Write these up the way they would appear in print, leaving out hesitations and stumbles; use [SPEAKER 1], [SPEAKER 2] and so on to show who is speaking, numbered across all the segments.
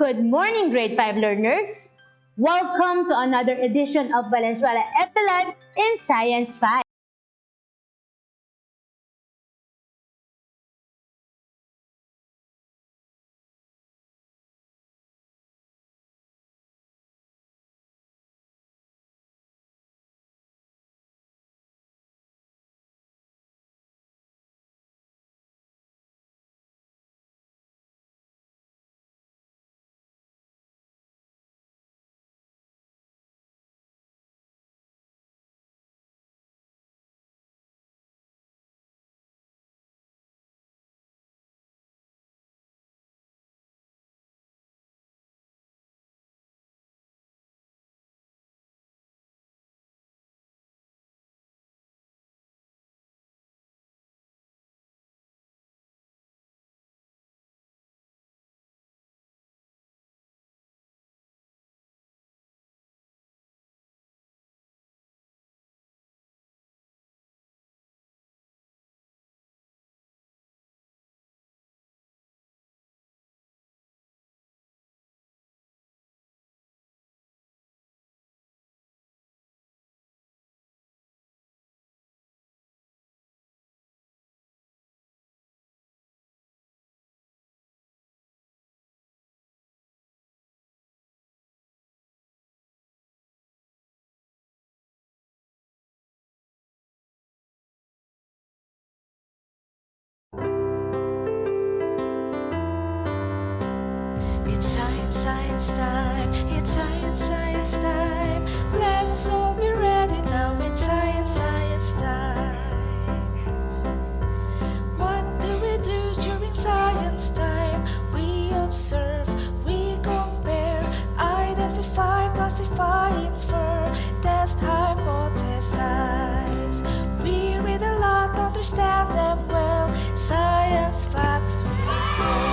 [SPEAKER 1] Good morning, grade 5 learners! Welcome to another edition of Valenzuela Epilogue in Science 5.
[SPEAKER 2] It's science, science time. It's science, science time. Let's all be ready now. It's science, science time. What do we do during science time? We observe, we compare, identify, classify, infer, test, hypothesize. We read a lot, understand them well. Science facts we tell.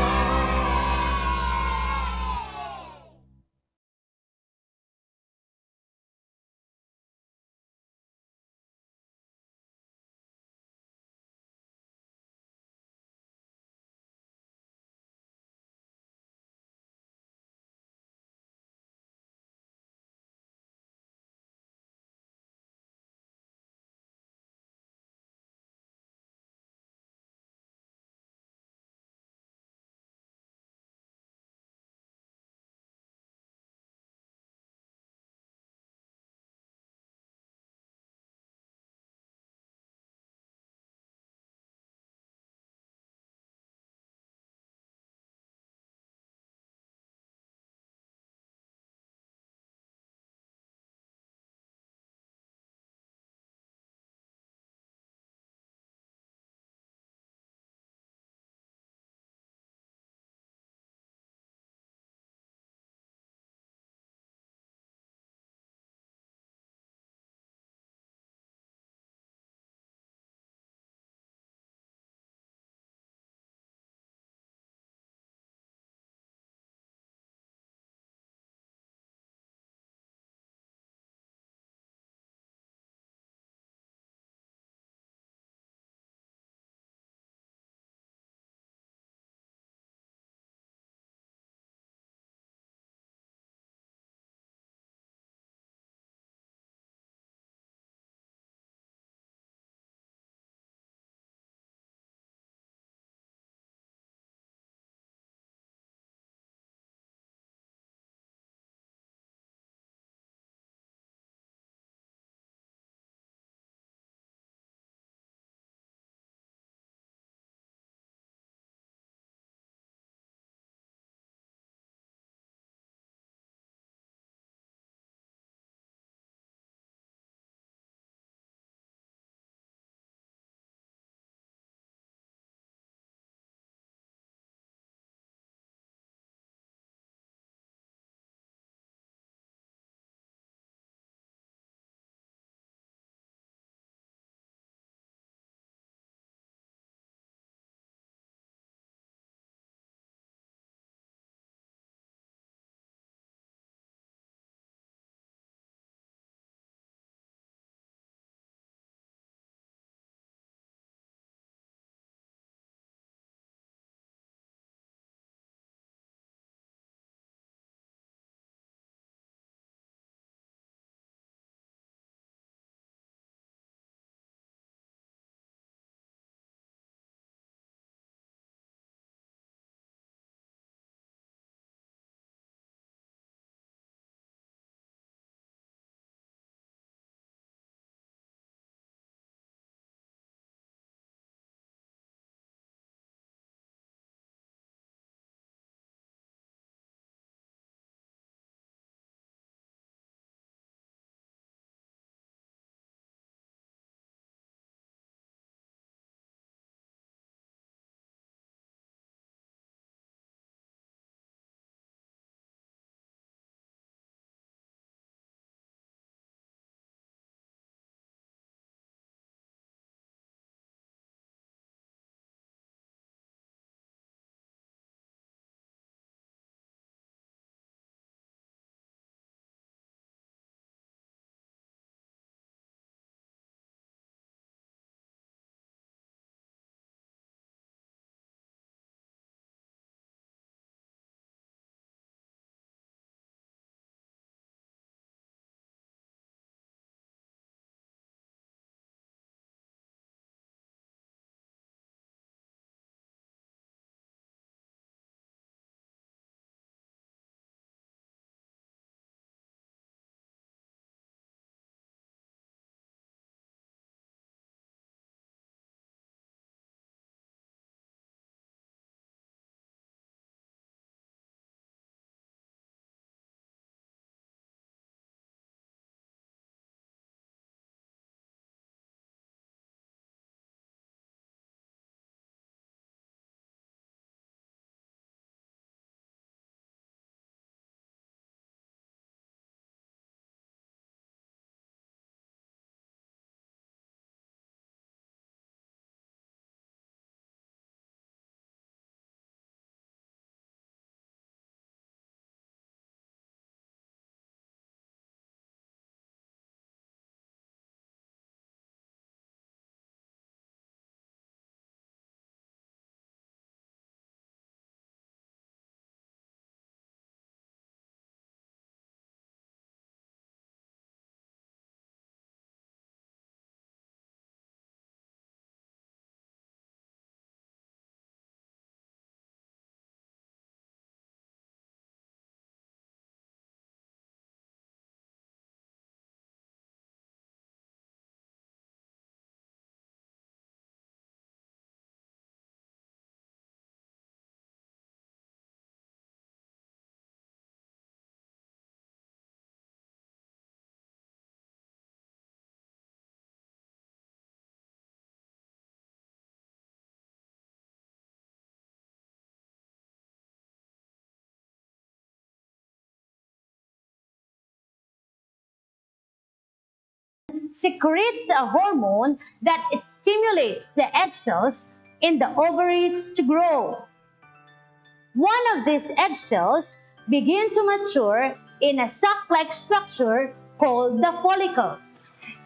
[SPEAKER 1] secretes a hormone that it stimulates the egg cells in the ovaries to grow. One of these egg cells begin to mature in a sac-like structure called the follicle.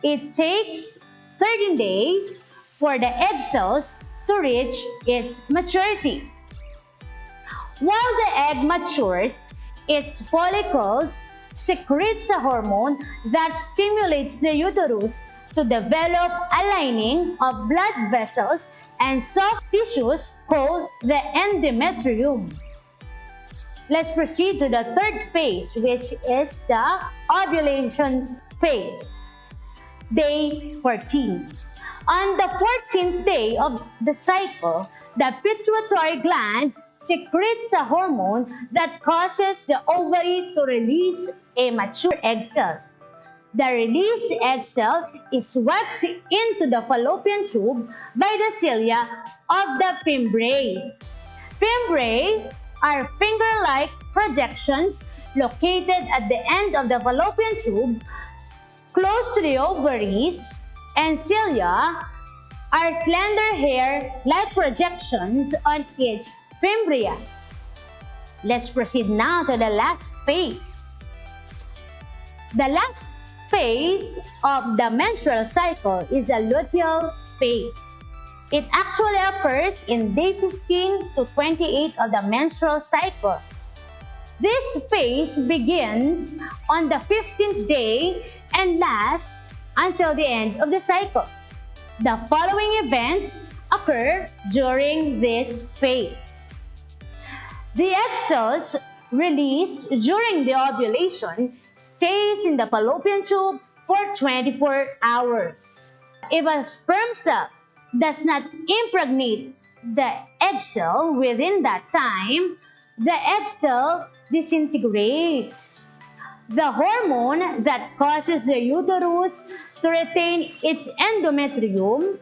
[SPEAKER 1] It takes 13 days for the egg cells to reach its maturity. While the egg matures, its follicles secretes a hormone that stimulates the uterus to develop a lining of blood vessels and soft tissues called the endometrium. Let's proceed to the third phase, which is the ovulation phase. Day 14. On the 14th day of the cycle, the pituitary gland secretes a hormone that causes the ovary to release a mature egg cell. The released egg cell is swept into the fallopian tube by the cilia of the fimbriae. Fimbriae are finger-like projections located at the end of the fallopian tube, close to the ovaries, and cilia are slender hair-like projections on each fimbria. Let's proceed now to the last phase. The last phase of the menstrual cycle is a luteal phase. It actually occurs in day 15 to 28 of the menstrual cycle. This phase begins on the 15th day and lasts until the end of the cycle. The following events occur during this phase. The egg cells released during the ovulation stays in the fallopian tube for 24 hours. If a sperm cell does not impregnate the egg cell within that time, the egg cell disintegrates. The hormone that causes the uterus to retain its endometrium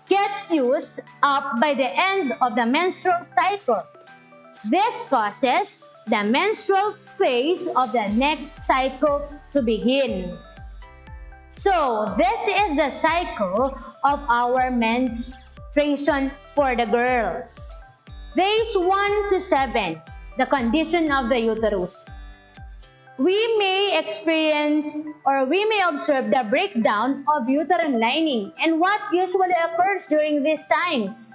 [SPEAKER 1] gets used up by the end of the menstrual cycle. This causes the menstrual phase of the next cycle to begin. So, this is the cycle of our menstruation for the girls. Days 1 to 7, the condition of the uterus. We may experience or we may observe the breakdown of uterine lining. And what usually occurs during these times?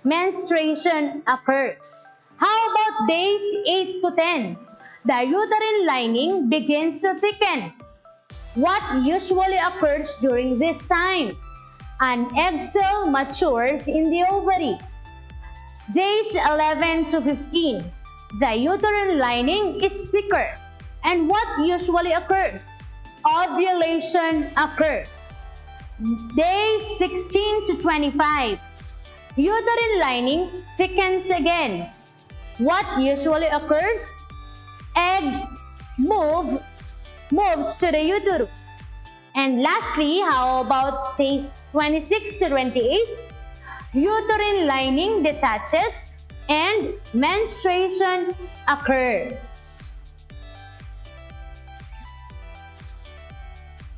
[SPEAKER 1] Menstruation occurs. How about days 8 to 10? The uterine lining begins to thicken. What usually occurs during these times? An egg cell matures in the ovary. Days 11 to 15, the uterine lining is thicker. And what usually occurs? Ovulation occurs. Days 16 to 25, uterine lining thickens again. What usually occurs? Eggs moves to the uterus. And lastly, how about days 26 to 28? Uterine lining detaches and menstruation occurs.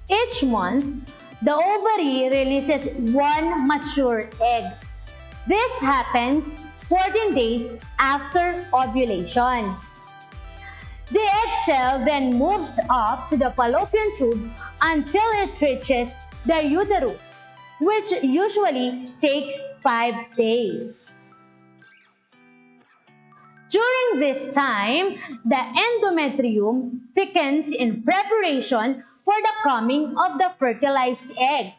[SPEAKER 1] Each month, the ovary releases one mature egg. This happens 14 days after ovulation. The egg cell then moves up to the fallopian tube until it reaches the uterus, which usually takes 5 days. During this time, the endometrium thickens in preparation for the coming of the fertilized egg.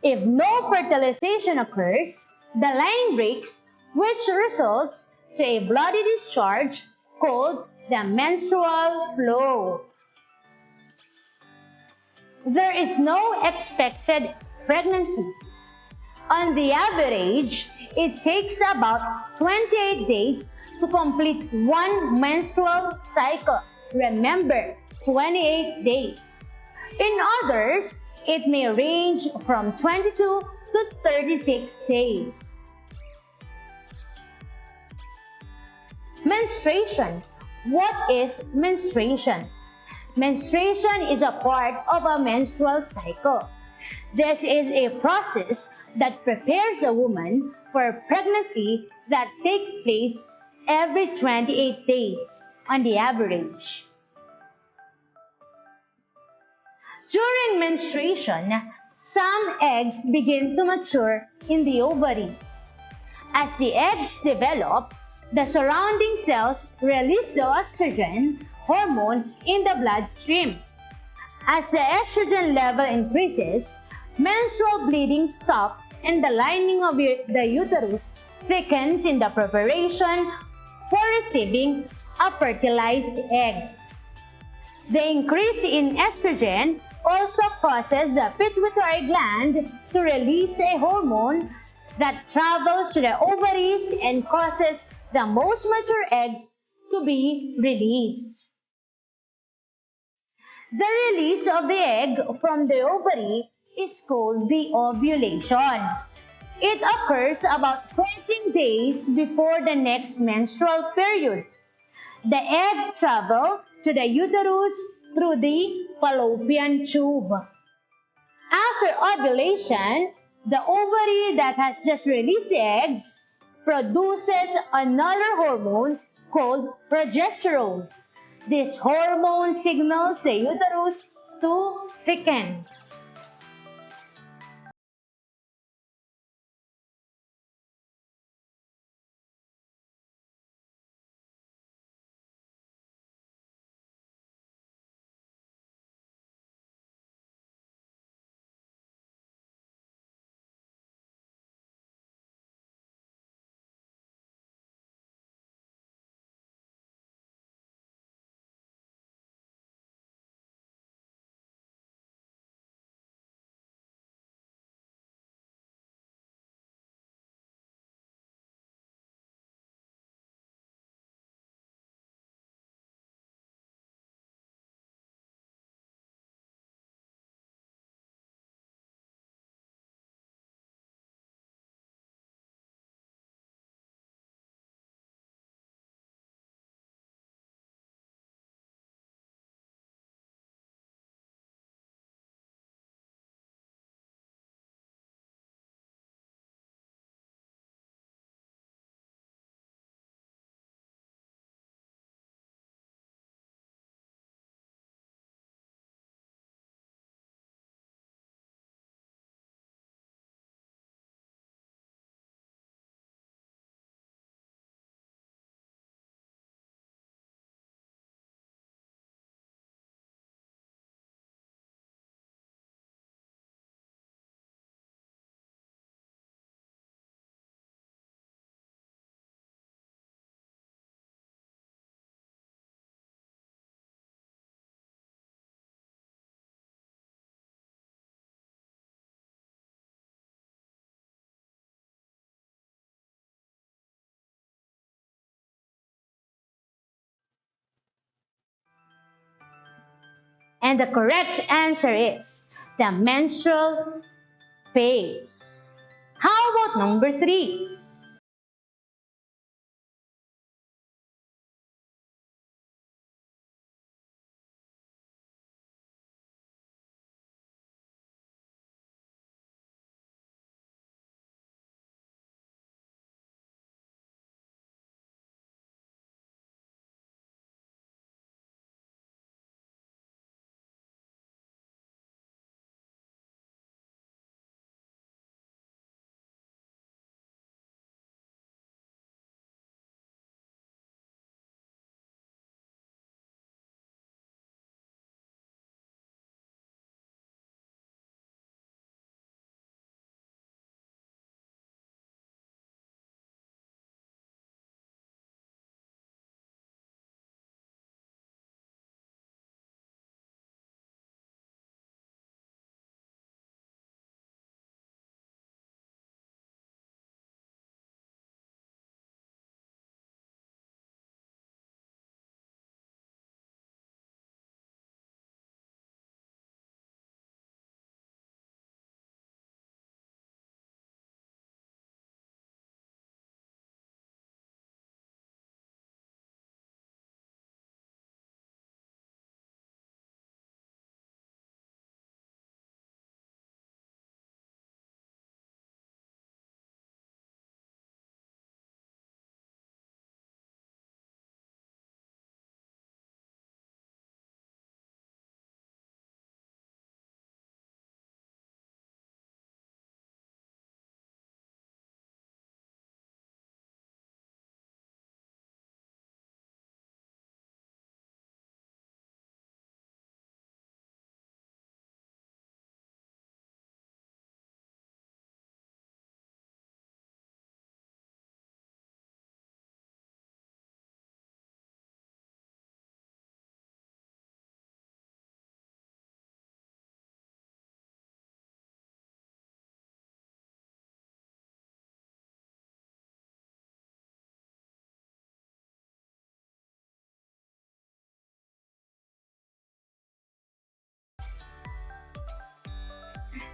[SPEAKER 1] If no fertilization occurs, the lining breaks, which results to a bloody discharge called the menstrual flow. There is no expected pregnancy. On the average, it takes about 28 days to complete one menstrual cycle. Remember, 28 days. In others, it may range from 22 to 36 days. Menstruation. What is menstruation? Menstruation is a part of a menstrual cycle. This is a process that prepares a woman for pregnancy that takes place every 28 days on the average. During menstruation, some eggs begin to mature in the ovaries. As the eggs develop, the surrounding cells release the estrogen hormone in the bloodstream. As the estrogen level increases, menstrual bleeding stops and the lining of the uterus thickens in the preparation for receiving a fertilized egg. The increase in estrogen also causes the pituitary gland to release a hormone that travels to the ovaries and causes the most mature eggs to be released. The release of the egg from the ovary is called the ovulation. It occurs about 14 days before the next menstrual period. The eggs travel to the uterus through the fallopian tube. After ovulation, the ovary that has just released eggs produces another hormone called progesterone. This hormone signals the uterus to thicken. And the correct answer is the menstrual phase. How about number 3?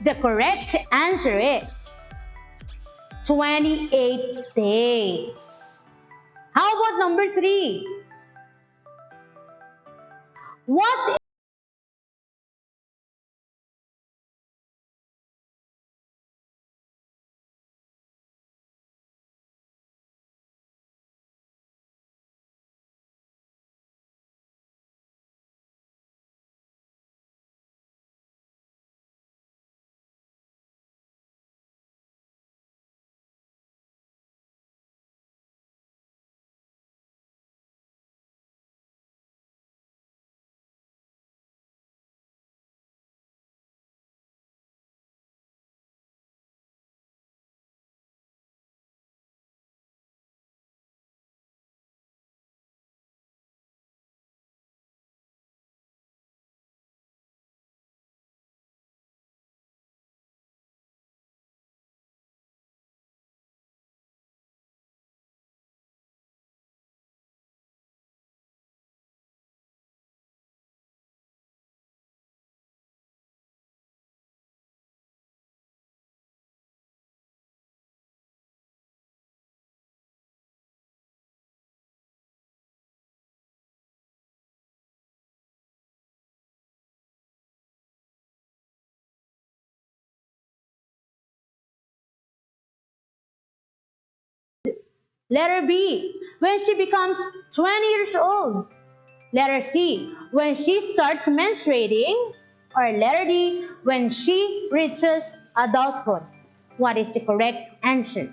[SPEAKER 1] The correct answer is 28 days. How about number 3? What Letter B, when she becomes 20 years old. Letter C, when she starts menstruating. Or letter D, when she reaches adulthood. What is the correct answer?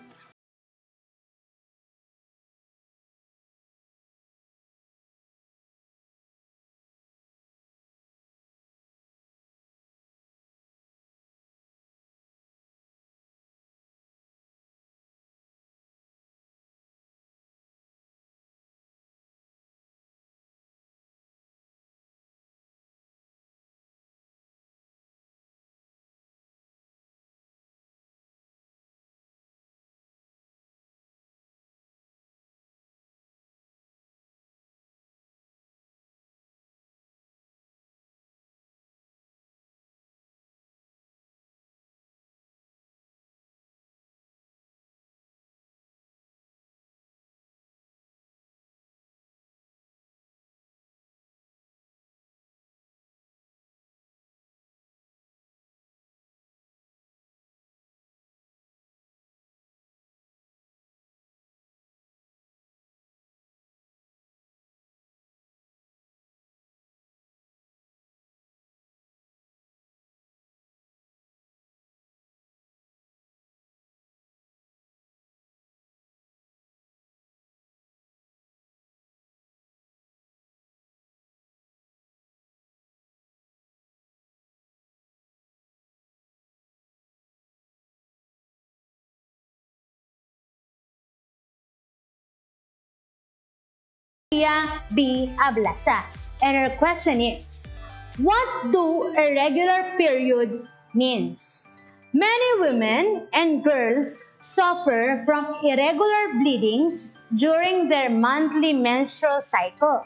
[SPEAKER 1] B. Ablasa. And her question is, what do irregular period means? Many women and girls suffer from irregular bleedings during their monthly menstrual cycle.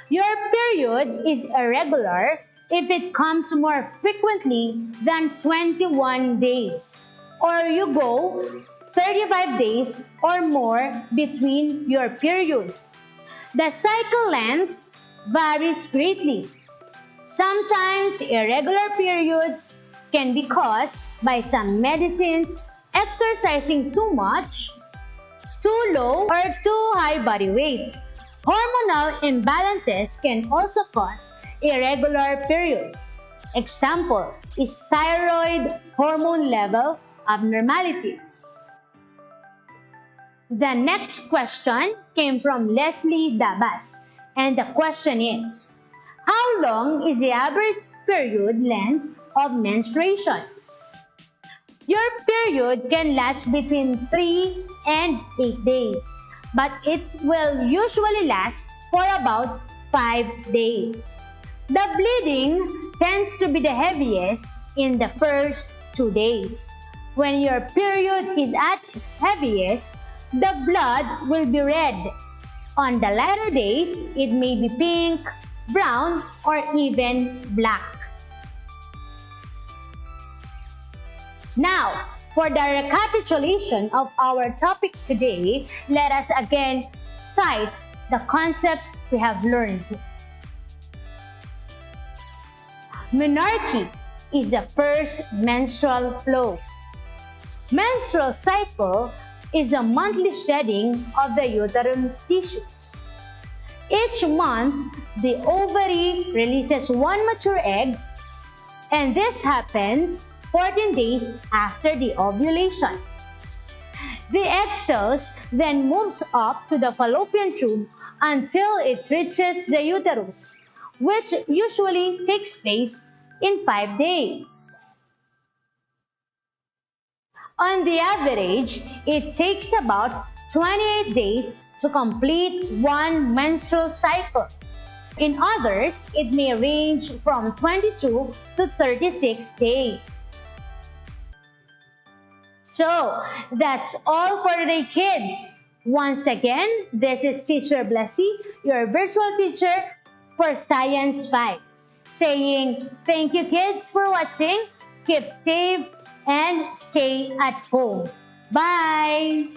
[SPEAKER 1] Your period is irregular if it comes more frequently than 21 days, or you go 35 days or more between your period. The cycle length varies greatly. Sometimes irregular periods can be caused by some medicines, exercising too much, too low, or too high body weight. Hormonal imbalances can also cause irregular periods. Example is thyroid hormone level abnormalities. The next question came from Leslie Dabas, and the question is, how long is the average period length of menstruation? Your period can last between 3 and 8 days, but it will usually last for about 5 days. The bleeding tends to be the heaviest in the first 2 days. When your period is at its heaviest, the blood will be red. On the lighter days, it may be pink, brown, or even black. Now, for the recapitulation of our topic today, let us again cite the concepts we have learned. Menarche is the first menstrual flow. Menstrual cycle is a monthly shedding of the uterine tissues. Each month, the ovary releases one mature egg, and this happens 14 days after the ovulation. The egg cells then moves up to the fallopian tube until it reaches the uterus, which usually takes place in 5 days. On the average, it takes about 28 days to complete one menstrual cycle. In others, it may range from 22 to 36 days. So, that's all for today, kids. Once again, this is Teacher Blessy, your virtual teacher for Science 5, saying thank you, kids, for watching. Keep safe and stay at home. Bye!